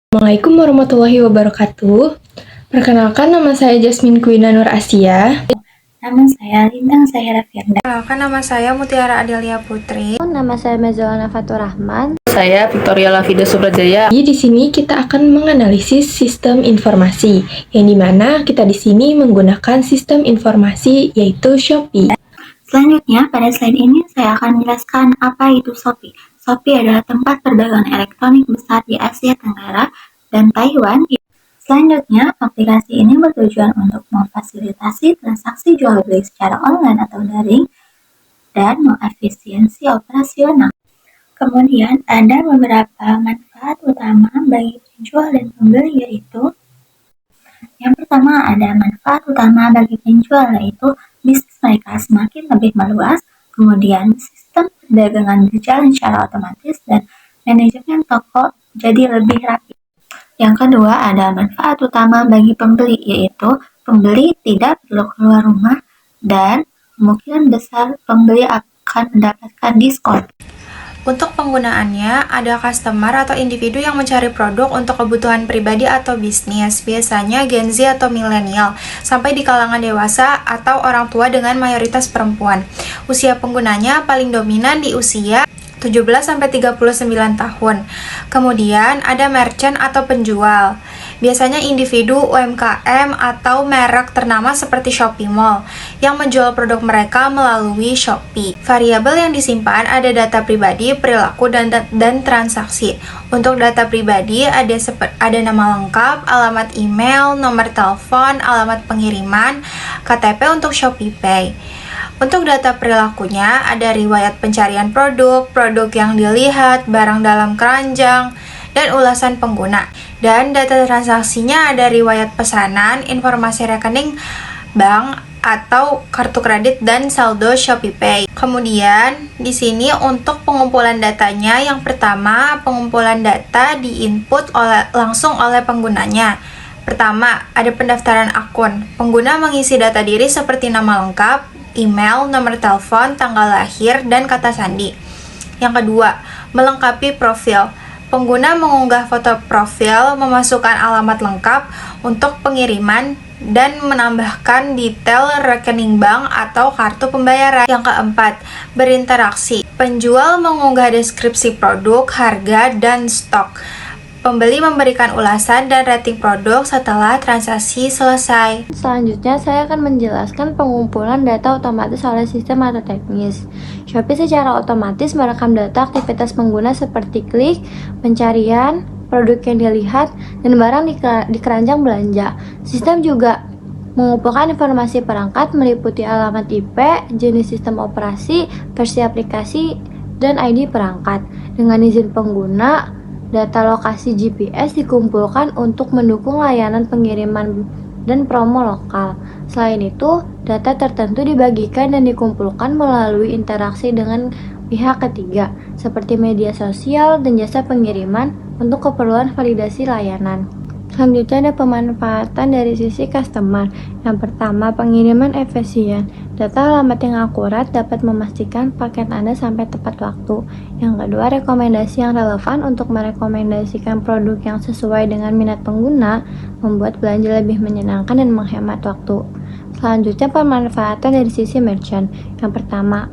Assalamualaikum warahmatullahi wabarakatuh. Perkenalkan, nama saya Jasmine Kwina Nur Asia. Nama saya Lintang Zahira Firda. Perkenalkan, nama saya Mutiara Adelia Putri. Nama saya Mezolana Fatur Rahman. Saya Victoria Lavida Subrajaya. Di sini kita akan menganalisis sistem informasi, yang dimana kita di sini menggunakan sistem informasi yaitu Shopee. Selanjutnya, pada slide ini saya akan menjelaskan apa itu Shopee. Shopee adalah tempat perdagangan elektronik besar di Asia Tenggara dan Taiwan. Selanjutnya, aplikasi ini bertujuan untuk memfasilitasi transaksi jual beli secara online atau daring dan mengefisiensi operasional. Kemudian, ada beberapa manfaat utama bagi penjual dan pembeli, yaitu yang pertama, ada manfaat utama bagi penjual, yaitu bisnis mereka semakin lebih meluas, kemudian sistem perdagangan berjalan secara otomatis, dan manajemen toko jadi lebih rapi. Yang kedua, ada manfaat utama bagi pembeli, yaitu pembeli tidak perlu keluar rumah dan kemungkinan besar pembeli akan mendapatkan diskon. Untuk penggunaannya, ada customer atau individu yang mencari produk untuk kebutuhan pribadi atau bisnis, biasanya Gen Z atau milenial, sampai di kalangan dewasa atau orang tua dengan mayoritas perempuan. Usia penggunanya paling dominan di usia 17-39 tahun. Kemudian ada merchant atau penjual. Biasanya individu UMKM atau merek ternama seperti Shopee Mall yang menjual produk mereka melalui Shopee. Variabel yang disimpan ada data pribadi, perilaku, dan transaksi. Untuk data pribadi ada nama lengkap, alamat email, nomor telepon, alamat pengiriman, KTP untuk Shopee Pay. Untuk data perilakunya ada riwayat pencarian produk yang dilihat, barang dalam keranjang, dan ulasan pengguna. Dan data transaksinya ada riwayat pesanan, informasi rekening bank atau kartu kredit, dan saldo Shopee Pay. Kemudian di sini untuk pengumpulan datanya, yang pertama pengumpulan data diinput langsung oleh penggunanya. Pertama, ada pendaftaran akun. Pengguna mengisi data diri seperti nama lengkap, email, nomor telepon, tanggal lahir, dan kata sandi. Yang kedua, melengkapi profil. Pengguna mengunggah foto profil, memasukkan alamat lengkap untuk pengiriman, dan menambahkan detail rekening bank atau kartu pembayaran. Yang keempat, berinteraksi. Penjual mengunggah deskripsi produk, harga, dan stok. Pembeli memberikan ulasan dan rating produk setelah transaksi selesai. Selanjutnya, saya akan menjelaskan pengumpulan data otomatis oleh sistem atau teknis. Shopee secara otomatis merekam data aktivitas pengguna seperti klik, pencarian, produk yang dilihat, dan barang di keranjang belanja. Sistem juga mengumpulkan informasi perangkat meliputi alamat IP, jenis sistem operasi, versi aplikasi, dan ID perangkat. Dengan izin pengguna, data lokasi GPS dikumpulkan untuk mendukung layanan pengiriman dan promo lokal. Selain itu, data tertentu dibagikan dan dikumpulkan melalui interaksi dengan pihak ketiga, seperti media sosial dan jasa pengiriman untuk keperluan validasi layanan. Selanjutnya ada pemanfaatan dari sisi customer. Yang pertama, pengiriman efisien. Data alamat yang akurat dapat memastikan paket Anda sampai tepat waktu. Yang kedua, rekomendasi yang relevan untuk merekomendasikan produk yang sesuai dengan minat pengguna, membuat belanja lebih menyenangkan dan menghemat waktu. Selanjutnya, pemanfaatan dari sisi merchant. Yang pertama,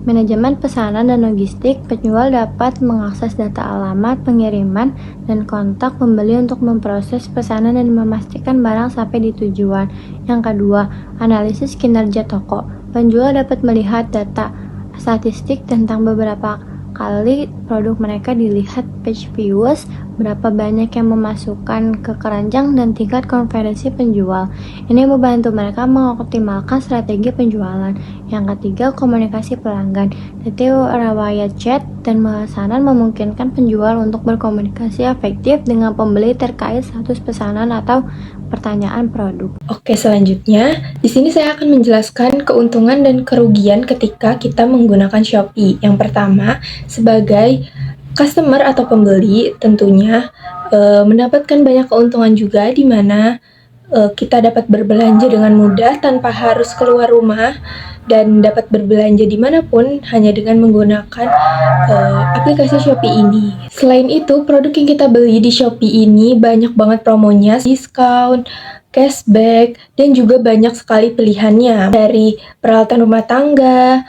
manajemen pesanan dan logistik. Penjual dapat mengakses data alamat, pengiriman, dan kontak pembeli untuk memproses pesanan dan memastikan barang sampai di tujuan. Yang kedua, analisis kinerja toko. Penjual dapat melihat data statistik tentang beberapa kali produk mereka dilihat, page views, berapa banyak yang memasukkan ke keranjang, dan tingkat konversi penjual. Ini membantu mereka mengoptimalkan strategi penjualan. Yang ketiga, komunikasi pelanggan. Riwayat chat dan pesanan memungkinkan penjual untuk berkomunikasi efektif dengan pembeli terkait status pesanan atau pertanyaan produk. Oke, selanjutnya di sini saya akan menjelaskan keuntungan dan kerugian ketika kita menggunakan Shopee. Yang pertama, sebagai customer atau pembeli tentunya mendapatkan banyak keuntungan juga, di mana kita dapat berbelanja dengan mudah tanpa harus keluar rumah dan dapat berbelanja dimanapun hanya dengan menggunakan aplikasi Shopee ini. Selain itu, produk yang kita beli di Shopee ini banyak banget promonya, diskon, cashback, dan juga banyak sekali pilihannya dari peralatan rumah tangga,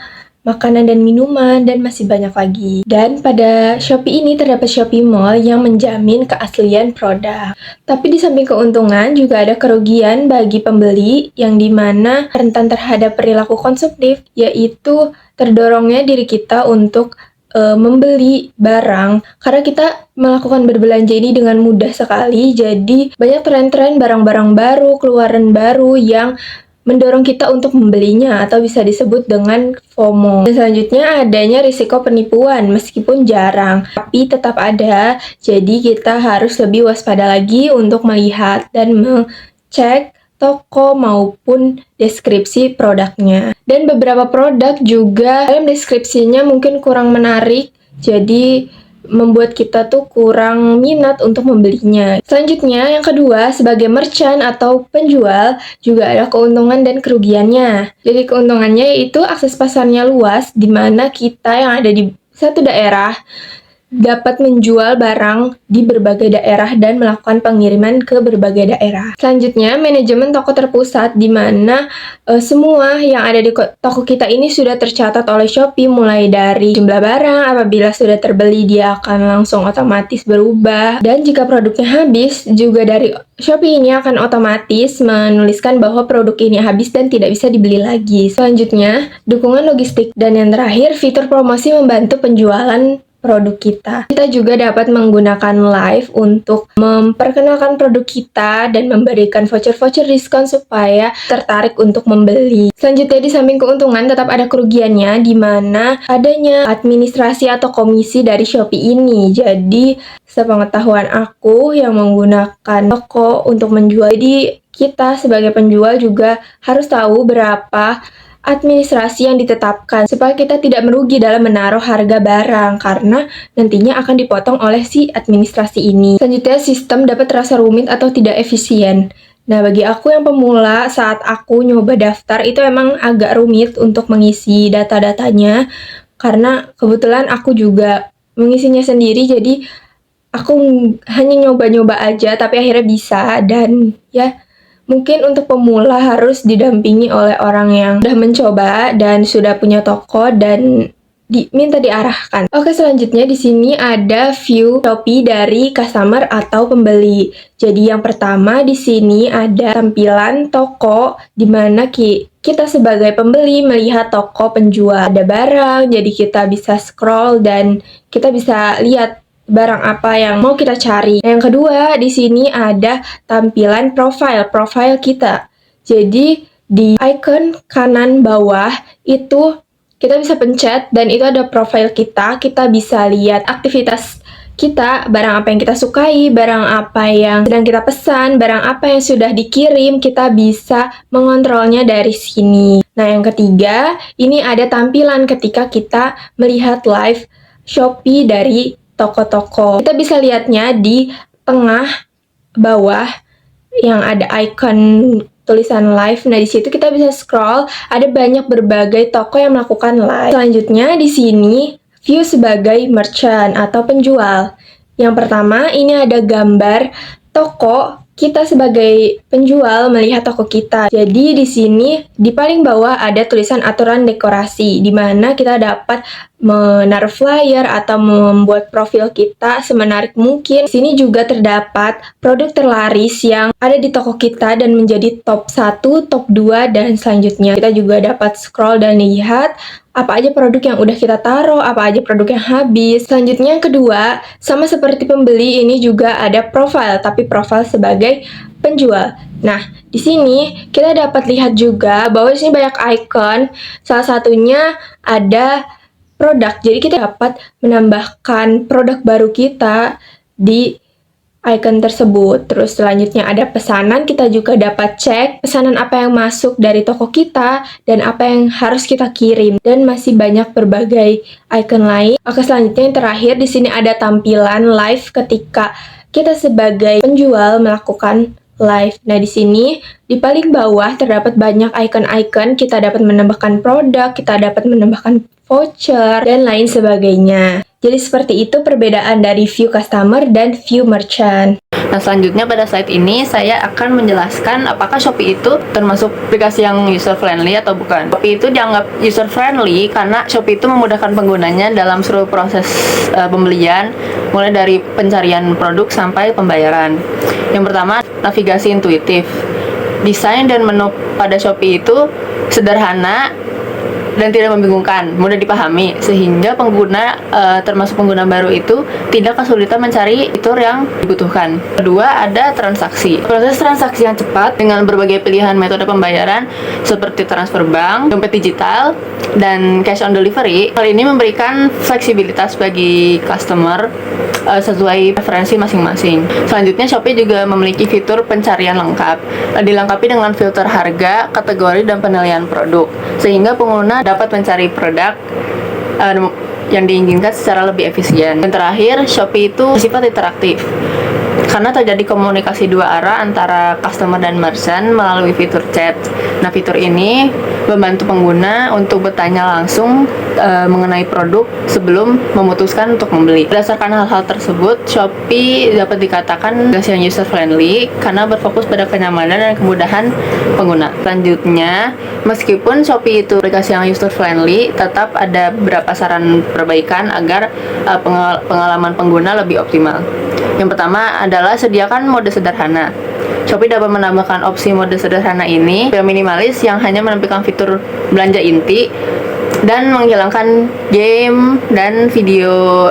makanan dan minuman, dan masih banyak lagi. Dan pada Shopee ini terdapat Shopee Mall yang menjamin keaslian produk. Tapi di samping keuntungan juga ada kerugian bagi pembeli yang dimana rentan terhadap perilaku konsumtif, yaitu terdorongnya diri kita untuk membeli barang karena kita melakukan berbelanja ini dengan mudah sekali. Jadi banyak tren-tren barang-barang baru, keluaran baru yang mendorong kita untuk membelinya atau bisa disebut dengan FOMO. Dan selanjutnya adanya risiko penipuan meskipun jarang, tapi tetap ada. Jadi kita harus lebih waspada lagi untuk melihat dan mengecek toko maupun deskripsi produknya. Dan beberapa produk juga dalam deskripsinya mungkin kurang menarik, jadi membuat kita tuh kurang minat untuk membelinya. Selanjutnya, yang kedua, sebagai merchant atau penjual juga ada keuntungan dan kerugiannya. Jadi keuntungannya yaitu akses pasarnya luas, di mana kita yang ada di satu daerah dapat menjual barang di berbagai daerah dan melakukan pengiriman ke berbagai daerah. Selanjutnya, manajemen toko terpusat, di mana semua yang ada di toko kita ini sudah tercatat oleh Shopee, mulai dari jumlah barang, apabila sudah terbeli dia akan langsung otomatis berubah, dan jika produknya habis, juga dari Shopee ini akan otomatis menuliskan bahwa produk ini habis dan tidak bisa dibeli lagi. Selanjutnya, dukungan logistik, dan yang terakhir, fitur promosi membantu penjualan produk kita. Kita juga dapat menggunakan live untuk memperkenalkan produk kita dan memberikan voucher-voucher diskon supaya tertarik untuk membeli. Selanjutnya, di samping keuntungan tetap ada kerugiannya, di mana adanya administrasi atau komisi dari Shopee ini. Jadi, sepengetahuan aku yang menggunakan toko untuk menjual, jadi kita sebagai penjual juga harus tahu berapa administrasi yang ditetapkan supaya kita tidak merugi dalam menaruh harga barang karena nantinya akan dipotong oleh si administrasi ini. Selanjutnya, sistem dapat terasa rumit atau tidak efisien. Nah, bagi aku yang pemula, saat aku nyoba daftar itu emang agak rumit untuk mengisi data-datanya karena kebetulan aku juga mengisinya sendiri, jadi aku hanya nyoba-nyoba aja tapi akhirnya bisa. Dan ya, mungkin untuk pemula harus didampingi oleh orang yang sudah mencoba dan sudah punya toko dan minta diarahkan. Oke, selanjutnya di sini ada view Shopee dari customer atau pembeli. Jadi yang pertama di sini ada tampilan toko di mana kita sebagai pembeli melihat toko penjual. Ada barang, jadi kita bisa scroll dan kita bisa lihat barang apa yang mau kita cari. Yang kedua, di sini ada tampilan profile kita. Jadi di icon kanan bawah itu kita bisa pencet dan itu ada profile kita. Kita bisa lihat aktivitas kita, barang apa yang kita sukai, barang apa yang sedang kita pesan, barang apa yang sudah dikirim, kita bisa mengontrolnya dari sini. Nah, yang ketiga, ini ada tampilan ketika kita melihat live Shopee dari toko-toko. Kita bisa lihatnya di tengah bawah yang ada icon tulisan live. Nah, di situ kita bisa scroll, ada banyak berbagai toko yang melakukan live. Selanjutnya di sini view sebagai merchant atau penjual. Yang pertama, ini ada gambar toko. Kita sebagai penjual melihat toko kita. Jadi di sini di paling bawah ada tulisan aturan dekorasi, di mana kita dapat menaruh flyer atau membuat profil kita semenarik mungkin. Di sini juga terdapat produk terlaris yang ada di toko kita dan menjadi top 1, top 2, dan selanjutnya. Kita juga dapat scroll dan lihat apa aja produk yang udah kita taruh, apa aja produk yang habis. Selanjutnya yang kedua, sama seperti pembeli, ini juga ada profile, tapi profile sebagai penjual. Nah, di sini kita dapat lihat juga bahwa di sini banyak icon. Salah satunya ada produk. Jadi kita dapat menambahkan produk baru kita di icon tersebut. Terus selanjutnya ada pesanan, kita juga dapat cek pesanan apa yang masuk dari toko kita dan apa yang harus kita kirim, dan masih banyak berbagai icon lain. Oke, selanjutnya yang terakhir di sini ada tampilan live ketika kita sebagai penjual melakukan Live. Nah, di sini di paling bawah terdapat banyak icon-icon. Kita dapat menambahkan produk, kita dapat menambahkan voucher, dan lain sebagainya. Jadi seperti itu perbedaan dari view customer dan view merchant. Nah, selanjutnya pada slide ini saya akan menjelaskan apakah Shopee itu termasuk aplikasi yang user friendly atau bukan. Shopee itu dianggap user friendly karena Shopee itu memudahkan penggunanya dalam seluruh proses pembelian, mulai dari pencarian produk sampai pembayaran. Yang pertama, navigasi intuitif. Desain dan menu pada Shopee itu sederhana dan tidak membingungkan, mudah dipahami, sehingga pengguna termasuk pengguna baru itu tidak kesulitan mencari fitur yang dibutuhkan. Kedua, ada transaksi. Proses transaksi yang cepat dengan berbagai pilihan metode pembayaran seperti transfer bank, dompet digital, dan cash on delivery. Hal ini memberikan fleksibilitas bagi customer sesuai preferensi masing-masing. Selanjutnya, Shopee juga memiliki fitur pencarian lengkap, dilengkapi dengan filter harga, kategori, dan penilaian produk, sehingga pengguna dapat mencari produk yang diinginkan secara lebih efisien. Dan terakhir, Shopee itu bersifat interaktif karena terjadi komunikasi dua arah antara customer dan merchant melalui fitur chat. Nah, fitur ini membantu pengguna untuk bertanya langsung mengenai produk sebelum memutuskan untuk membeli. Berdasarkan hal-hal tersebut, Shopee dapat dikatakan aplikasi yang user friendly karena berfokus pada kenyamanan dan kemudahan pengguna. Selanjutnya, meskipun Shopee itu aplikasi yang user friendly, tetap ada beberapa saran perbaikan agar pengalaman pengguna lebih optimal. Yang pertama adalah sediakan mode sederhana. Shopee dapat menambahkan opsi mode sederhana ini yang minimalis yang hanya menampilkan fitur belanja inti dan menghilangkan game dan video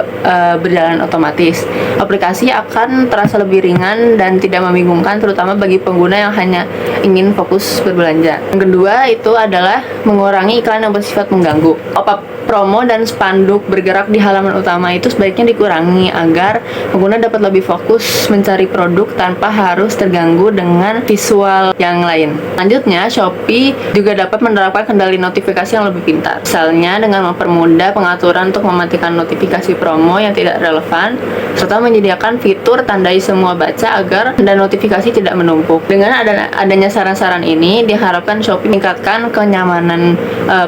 berjalan otomatis. Aplikasi akan terasa lebih ringan dan tidak membingungkan, terutama bagi pengguna yang hanya ingin fokus berbelanja. Yang kedua itu adalah mengurangi iklan yang bersifat mengganggu. Pop-up promo dan spanduk bergerak di halaman utama itu sebaiknya dikurangi agar pengguna dapat lebih fokus mencari produk tanpa harus terganggu dengan visual yang lain. Selanjutnya, Shopee juga dapat menerapkan kendali notifikasi yang lebih pintar. Misalnya dengan mempermudah pengaturan untuk mematikan notifikasi promo yang tidak relevan, serta menyediakan fitur tandai semua baca agar dan notifikasi tidak menumpuk. Dengan adanya saran-saran ini, diharapkan Shopee meningkatkan kenyamanan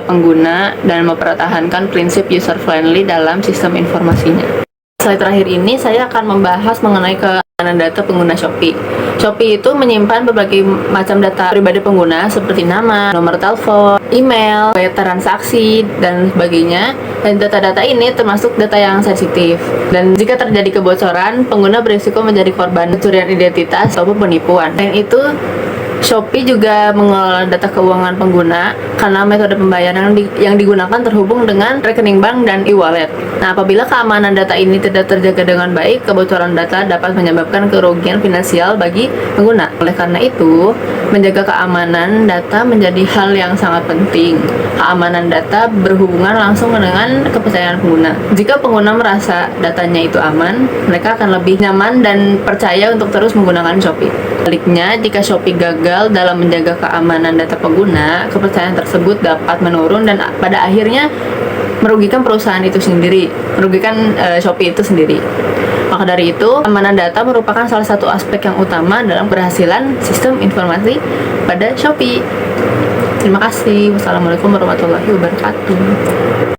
pengguna dan mempertahankan prinsip user friendly dalam sistem informasinya. Slide terakhir ini saya akan membahas mengenai keamanan data pengguna Shopee. Shopee itu menyimpan berbagai macam data pribadi pengguna seperti nama, nomor telepon, email, biaya transaksi, dan sebagainya. Dan data-data ini termasuk data yang sensitif. Dan jika terjadi kebocoran, pengguna berisiko menjadi korban pencurian identitas ataupun penipuan. Dan itu Shopee juga mengelola data keuangan pengguna karena metode pembayaran yang digunakan terhubung dengan rekening bank dan e-wallet. Nah, apabila keamanan data ini tidak terjaga dengan baik, kebocoran data dapat menyebabkan kerugian finansial bagi pengguna. Oleh karena itu, menjaga keamanan data menjadi hal yang sangat penting. Keamanan data berhubungan langsung dengan kepercayaan pengguna. Jika pengguna merasa datanya itu aman, mereka akan lebih nyaman dan percaya untuk terus menggunakan Shopee. Sebaliknya, jika Shopee gagal dalam menjaga keamanan data pengguna, kepercayaan tersebut dapat menurun dan pada akhirnya merugikan perusahaan itu sendiri, merugikan Shopee itu sendiri. Maka dari itu, keamanan data merupakan salah satu aspek yang utama dalam keberhasilan sistem informasi pada Shopee. Terima kasih. Wassalamualaikum warahmatullahi wabarakatuh.